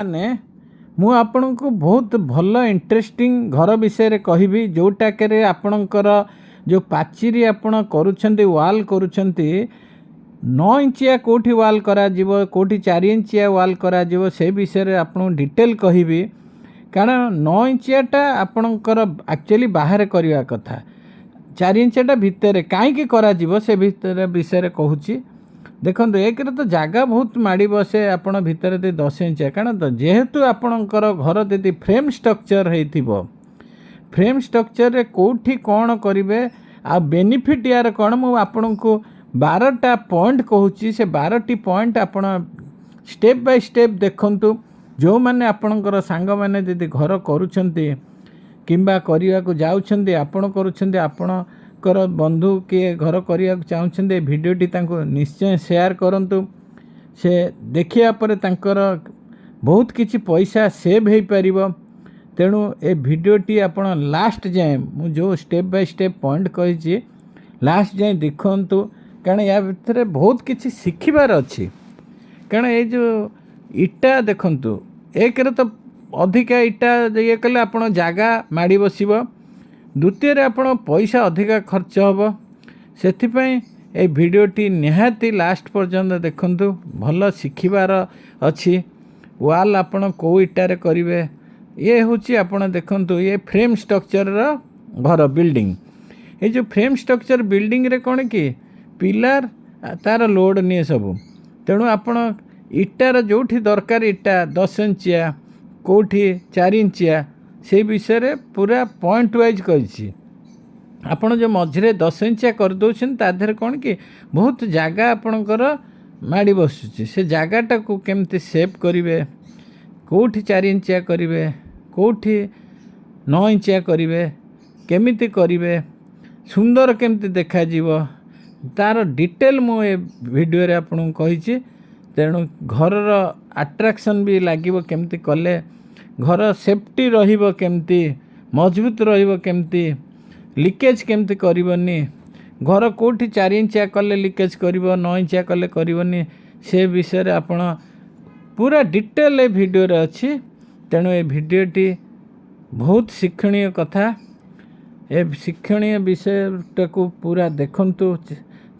मैंने मु आपण को बहुत भल इंटरेस्टिंग घर विषय कहबी जोटाक आपणकर जो पाचेरी आपण करुछंती वाल करुछंती 9 इंचिया कोठी वाल करा जीवो कोठी 4 इंचिया वाल करा जीवो से विषय आपन डिटेल कहबी कारण 9 इंचियाटा आपणकर एक्चुअली बाहर करवा कथा 4 इंचियाटा भितर कहीं करा जीवो से भितर विषय कहूँ देखो एक तो जगह बहुत माड़ी बसे आपण भितर 10 इंचिया कारण तो जेहेतु आपणकर घर यदि फ्रेम स्ट्रक्चर हो फ्रेम स्ट्रक्चर रे कोठी कौन करेंगे आ बेनिफिट यार कौन मु आपण को 12टा पॉइंट कहूँ से 12टी पॉइंट आपण स्टेप बाय स्टेप देखंतु जो माने आपणकर सांग माने यदि घर करूछंती किंबा करिया को जाउछंती आपण करूछंती आपणकर बंधु किए घर करिया को चाहुछंती वीडियोटी तांको निश्चय शेयर करंतु से देखिया पर तांकर बहुत किछि पैसा सेव हो पारिबो तेणु ए वीडियोटी आपण लास्ट जाए मु जो स्टेप बाय स्टेप पॉइंट कही लास्ट जाए देखंतु कारण या भितर बहुत किछि शिखिबार अछि कारण ये जो इटा देखंतु एक रे तो अधिका इटा ये कले आपण जगह माड़ी बसिबो द्वितीय रे आपण पैसा अधिका खर्च होबो सेथिपई ए वीडियोटी निहाती लास्ट पर्यंत देखंतु भल शिखिबार अछि वाल आपण को इटा रे करिवे ये होची आपण देखंतु ये फ्रेम स्ट्रक्चर रो घर बिल्डिंग ये जो फ्रेम स्ट्रक्चर बिल्डिंग रे कोन कि पिलर तार लोड नहीं सब तेणु आपण इटार जोठी दरकार इटा 10 इंचिया कोठी 4 इंचिया से विषय रे पूरा पॉइंट वाइज कही आपण जो मझे 10 इंचिया कर दउछन ताधर कौन कि बहुत जगह आपणकर माड़ी बसुची से जगहटा को केमती सेव करेंगे कोठी 4 इंचिया करेंगे कोठी 9 इंचिया करेंगे केमिति करेंगे सुंदर केमती देखा जीवो तार डिटेल मु ए वीडियो रे आपन कही तेणु घर अट्रैक्शन भी लगे केमती कले घर सेफ्टी रहिबो केमती मजबूत रहिबो केमती लीकेज केमती करबनी घर कोठी 4 इंचिया कले लीकेज करिवो 9 इंचिया कले करबनी से विषय आपण पूरा डिटेल ए वीडियो रे अछि तेणु ए वीडियोटी बहुत शिक्षणीय कथा ए शिक्षणीय विषय को पूरा देखंतु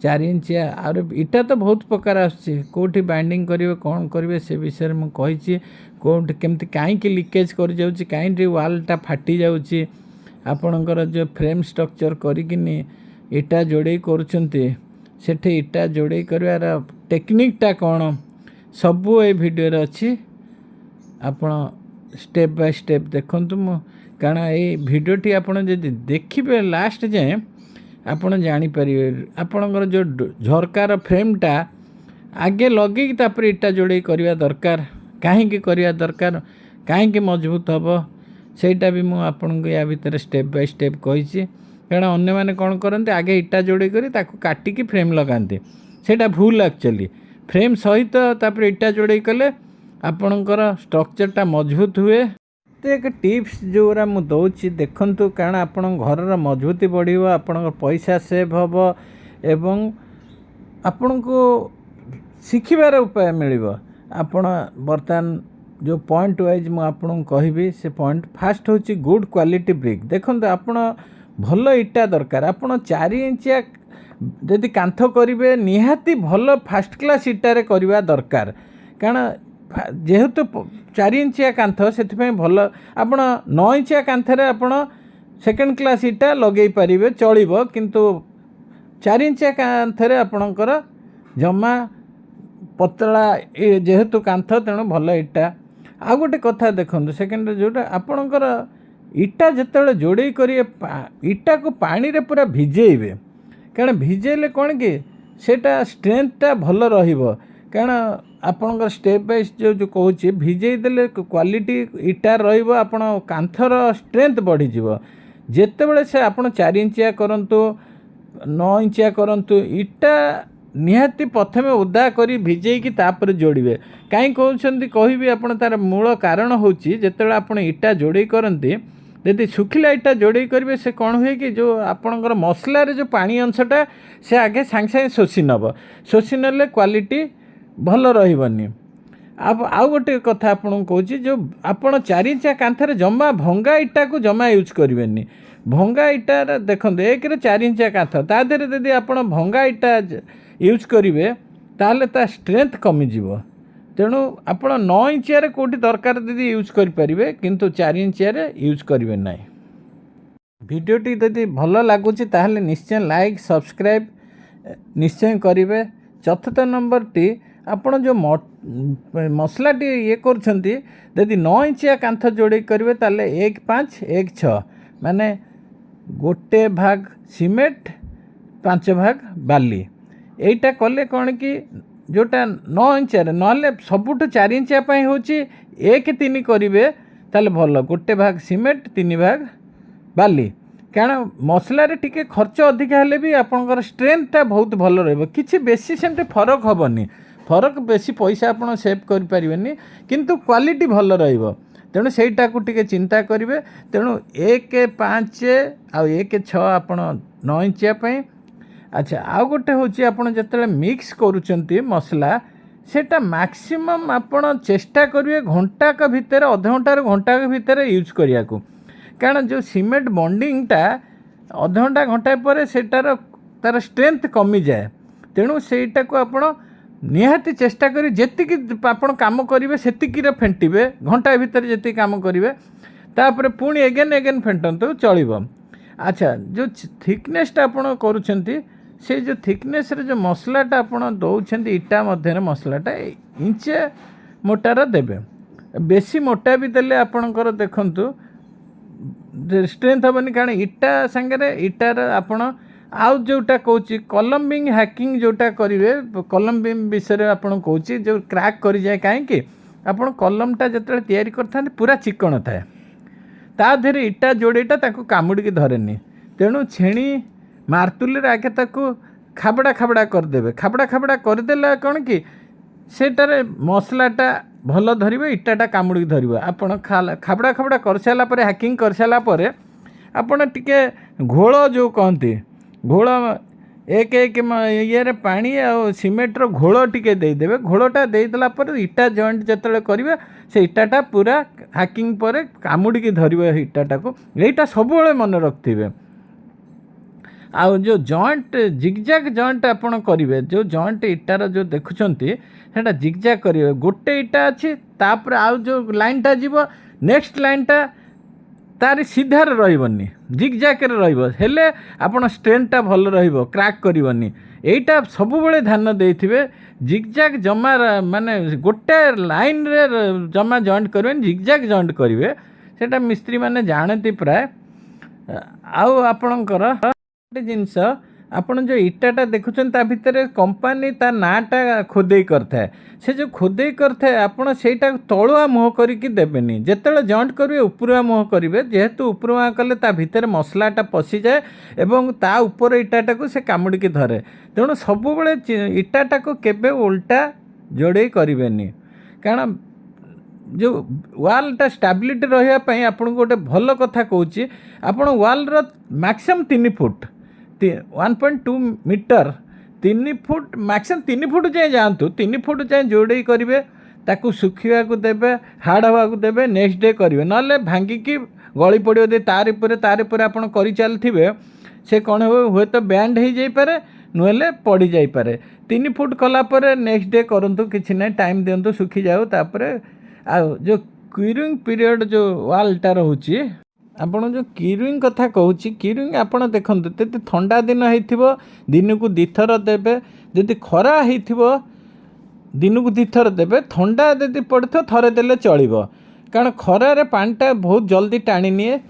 4 इंचिया और इटा तो बहुत प्रकार आसुची कोठी बाइंडिंग करेंगे कौन करेंगे से विषय में कही कोठी केमती कहीं लीकेज कर जाउची कहीं वालटा फाटी जाउची आपणकर जो फ्रेम स्ट्रक्चर करिकिनी इटा जोड़े करुछंती सेठे इटा जोड़े करवार टेक्निकटा कौन सबू ए वीडियो रे अछि आपण स्टेप बाय स्टेप देखंतु कारण ये वीडियोटी आपण जदि देखिबे लास्ट जाए आपण जानी परिबे आपणकर जो झरकार फ्रेमटा आगे लगे तापर इटा जोड़े करवा दरकार कहीं करवा दरकार कहीं मजबूत हम सेटा भी मु आपन को या भीतर स्टेप बाय स्टेप कही कारण अन्य माने कौन करते आगे इटा जोड़े करी ताको काटिकी फ्रेम लगाते सेटा भूल एक्चुअली फ्रेम सहित तापर इटा जोड़े कले आपणकर स्ट्रक्चरटा मजबूत हुए तो एक टिप्स जोरा मु दौची देखंतु कारण आपण घर मजबूती बढ़िबो आपण पैसा सेव हम एवं आपण को शिखिबार उपाय मिलिबो आपण बर्तमान जो पॉइंट वाइज मु आपन कहबी से पॉइंट फास्ट होची गुड क्वालिटी ब्रिक देखंतु आपण भल इटा दरकार आपण 4 इंचिया यदि कांथ करेंगे निहाती भल फास्ट क्लास इटारे करवा दरकार कारण जेहेतु 4 इंचिया कांथ से भल आपण 9 इंचिया कांथरे आपण सेकेंड क्लास इटा लगे पारे चलो किंतु 4 इंचिया कांथरे आपणकर जमा पतला जेहेतु कांथ तेणु भल इटा आ गोटे कथा देखो सेकेंड जोटा आपणकर इटा जिते जोड़े करेंगे इटा को पानी रे पूरा भिजेबे कारण भिजेले कौन कि सेटा स्ट्रेंथटा भल रहिबो कारण आपणकर स्टेप बाय जो कहूँ भिजे देले क्वालिटी इटा रहिबो आपण कांथर स्ट्रेंथ बढ़ी जीवो जेतेबेले से आपण 4 इंचिया करंतु 9 इंचिया करंतु इटा निहाती प्रथमे उदा करी भिजेकी तापर जोड़िबे कहीं कहउछंती कहबी आपण तार मूल कारण होची जेतेबेले आपण इटा जोड़े करंती यदि सुखिला इटा जोड़े करेंगे से कौन हुए कि जो आपणकर मसलार जो पानी अंशटा से आगे सांगे सांगे शोषी नब शोषी नेले क्वालिटी भल रही अब आउ गोटे कथा आपको कहूँ जो आपण 4 इंचिया कांथरे जमा भंगा इटा को जमा यूज करेंगे। भंगा इटार देखो एक 4 इंचिया कांथ ता देहरे यदि आप भंगा इटा यूज करेंगे ताहले ता स्ट्रेंथ कमिजिव। तेणु आप 9 इंचिया कौटी दरकार यदि यूज करेंगे किंतु 4 इंचिया यूज करेंगे ना। भिडियोटी यदि भल लगुच ताहले निश्चय लाइक सब्सक्राइब निश्चय करेंगे। चतुर्थ नंबर टी आपण जो मसलाटी ये करुँच यदि 9 इंचिया कांथ जोड़े करेंगे ताले 1 5 1 6 माने गोटे भाग सीमेंट 5 भाग बाली यहीटा कले कौन कि जोटा 9 इंचिया ना सबुठ 4 इंचिया हूँ 1 3 करेंगे ताले भल गोटे भाग सीमेंट 3 भाग बाली कारण मसला रे टिके खर्च अधिका हेले भी आपंकर स्ट्रेंथटा बहुत भल रहिबो। किछि बेसी सेमते फरक हेबनी फरक बेसी पैसा आप सेव करें किंतु क्वालिटी भल रहिबो। तेणु सेटा को टिके चिंता करेंगे। तेणु 1 5 आ 1 6 आप 9 इंचिया पई। अच्छा आउ गोटे हूँ आपड़ जो मिक्स करुँच मसला सेटा मैक्सिमम आपण चेष्टा करेंगे घंटाक भितर अध घंटार घंटाक भितर यूज करिया को कारण जो सीमेंट बॉन्डिंगटा अध घंटा घंटा पर सेटार तार स्ट्रेंथ कमी जाए। तेणु सेटा को आपण निहाती चेष्टा करी जेतिकी आपण काम करेंगे सेतिकी फेंटिबे घंटा भितर जेति काम करेंगे तापर पुणी एगेन एगेन फेंटंतु चलिबो। अच्छा जो थिकनेसटा आपण करूछंती से जो थिकनेस रे जो मसलाटा आपण दउछंती इटा मध्य मसलाटा इंचे मोटार देबे। बेसी मोटा भी देले आपणकर देखंतु स्ट्रेंथ हेनी कारण इटा सांगे इटार आपण आउ जोटा कहूँ कलम्बिंग हैकिंग जोटा करेंगे कलम्बिंग विषय आप कहूँ जो क्रैक कर जाए कहीं आपड़ कलमटा जो तैयारी करते पूरा चिकन थाए ता देहरे इटा जोड़ेटा ताको कामुड़ी धरेनी। तेणु छेणी मार्तुल आगे ताको खाबड़ा खाबड़ा करदे खाबड़ा खाबड़ा करदेला कौन कि सेटारे मसलाटा भल धरवे इटाटा कामुड़ी धरवे आपड़ खाबड़ा खाबड़ा कर सारा पर हैकिंग कर सारा पर आपड़ टिके घोल जो कहती घोल एक एक ये पानी आ सीमेंटर घोल टिके देदेवे घोलटा देदेला पर इटा जॉइंट जिते करेंगे से इटाटा पूरा हैकिंग पर कामुड़ी धरवे इटाटा को यहीटा सब मन रखिए। आउ जो जॉइंट जिगजैग जॉइंट आपड़ करेंगे जो जॉइंट इटार जो देखुंट सेटा जिगजैग करेंगे गोटे इटा अच्छी तापर आउ जो लाइनटा जीव नेक्स्ट लाइनटा तार सीधार रही जिगजैग हेले आपड़ स्ट्रेंथटा भल रहिबो क्रैक करनी यहीटा सब ध्यान देथिबे। जिगजैग जमा माने गोटे लाइन रे जमा जॉइंट करें जिगजैग जॉइंट करेंगे सेटा मिस्त्री माने जानती प्राय। आउ आपणकर जिनस आपण जो इटाटा देखुं ता भितर कंपानी ता नाटा खोदे करता से जो खोदे करता आपड़ से तलुआ मुह करके देवेनि जिते जॉइंट करेंगे उपरुआ मुह करेंगे जेहेतु उपरुआ कले ता भितर मसलाटा पशि जाए एवं ता ऊपर इटाटा को से कामुड़ी धरे। तेणु सब इटाटा को केबे उल्टा जोड़े करेंगे कारण जो वालटा स्टेबिलिटी रही आपको गोटे भल कथा कहूँ आपड़ wall maximum 3 foot 1.2 metre 3 foot maximum 3 foot जाए जातु 3 फुट जाए जोड़े करेंगे ताकू सुखा देवे हार्ड हवा देवे नेक्स्ट डे करेंगे ना भांगिकी गली पड़ो दे तार आप कर चलते से कौन हुए तो बैंड हो जापे नुहले पड़ जापे 3 फुट कलापर नेक्स्ट डे करूँ कि ना टाइम दिंतु सुखी जाऊ तापर आ जो क्यूरिंग पीरियड जो वालटा रोचे आपड़ जो क्यूरिंग कथा कहूँ क्यूरिंग आप देखते जब ठंडा दिन हो दिन को 2 थर देवे जदि खरा हो दिन को 2 थर देवे ठंडा जदि पड़े थरे देले चलो कारण खरार पानीटा बहुत जल्दी टाणी निए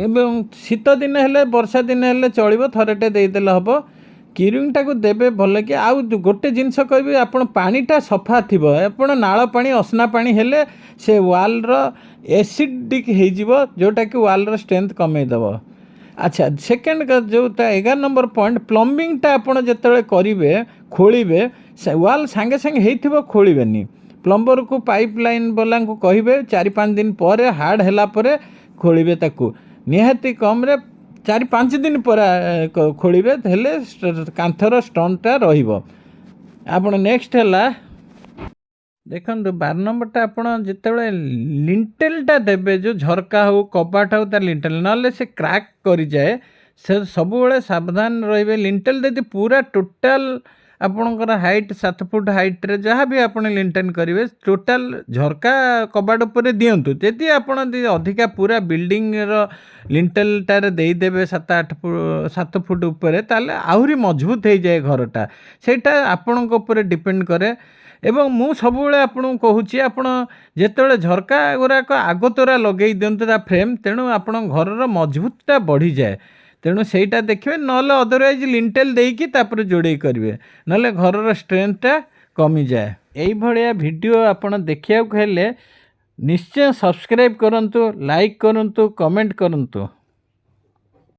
एवं शीत दिन हेले वर्षा दिन हेले चलो थरटे देदेले हम क्यूरिंगटा को देवे भल कि आउ गोटे जिनस कह आप पानीटा सफा थी आप नाल पानी असना पानी हेले से वाल्र एसिडिक हो जोटा कि वाल्र स्ट्रेंथ कमेदेव। अच्छा सेकेंड जो 11 नंबर पॉइंट प्लम्बिंगटा आप जो करेंगे खोलिए वाल सांगे सांगे हो खोलेनि प्लम्बर को पाइप लाइन वाला को कहे 4-5 दिन पर हार्ड है खोलिए ताकू निहाती कम 4-5 दिन पर खोलिए हेले कांथर स्टोनटा रहिबो। आपण नेक्स्ट है ଦେଖନ୍ତୁ 12 ନମ୍ବରଟା ଆପଣ ଯେତେବେଳେ ଲିଣ୍ଟେଲଟା ଦେବେ, ଯେଉଁ ଝରକା ହେଉ କବାଟ ହେଉ ତାର ଲିଣ୍ଟେଲ, ନହେଲେ ସେ କ୍ରାକ୍ କରିଯାଏ। ସେ ସବୁବେଳେ ସାବଧାନ ରହିବେ। ଲିଣ୍ଟେଲ ଯଦି ପୁରା ଟୋଟାଲ ଆପଣଙ୍କର ହାଇଟ୍ 7 ଫୁଟ ହାଇଟ୍ରେ ଯାହା ବି ଆପଣ ଲିଣ୍ଟେଲ କରିବେ, ଟୋଟାଲ ଝରକା କବାଟ ଉପରେ ଦିଅନ୍ତୁ। ଯଦି ଆପଣ ଅଧିକା ପୁରା ବିଲ୍ଡିଂର ଲିଣ୍ଟେଲଟାରେ ଦେଇଦେବେ 7 ଫୁଟ ଉପରେ, ତାହେଲେ ଆହୁରି ମଜବୁତ ହେଇଯାଏ ଘରଟା। ସେଇଟା ଆପଣଙ୍କ ଉପରେ ଡିପେଣ୍ଡ କରେ। ଏବଂ ମୁଁ ସବୁବେଳେ ଆପଣଙ୍କୁ କହୁଛି, ଆପଣ ଯେତେବେଳେ ଝରକା ଗୁଡ଼ାକ ଆଗତରା ଲଗେଇ ଦିଅନ୍ତୁ ତା ଫ୍ରେମ୍, ତେଣୁ ଆପଣଙ୍କ ଘରର ମଜବୁତଟା ବଢ଼ିଯାଏ। ତେଣୁ ସେଇଟା ଦେଖିବେ, ନହେଲେ ଅଦରୱାଇଜ୍ ଲିଣ୍ଟେଲ ଦେଇକି ତାପରେ ଯୋଡ଼େଇ କରିବେ, ନହେଲେ ଘରର ଷ୍ଟ୍ରେନ୍ଥଟା କମିଯାଏ। ଏଇଭଳିଆ ଭିଡ଼ିଓ ଆପଣ ଦେଖିବାକୁ ହେଲେ ନିଶ୍ଚୟ ସବସ୍କ୍ରାଇବ୍ କରନ୍ତୁ, ଲାଇକ୍ କରନ୍ତୁ, କମେଣ୍ଟ କରନ୍ତୁ।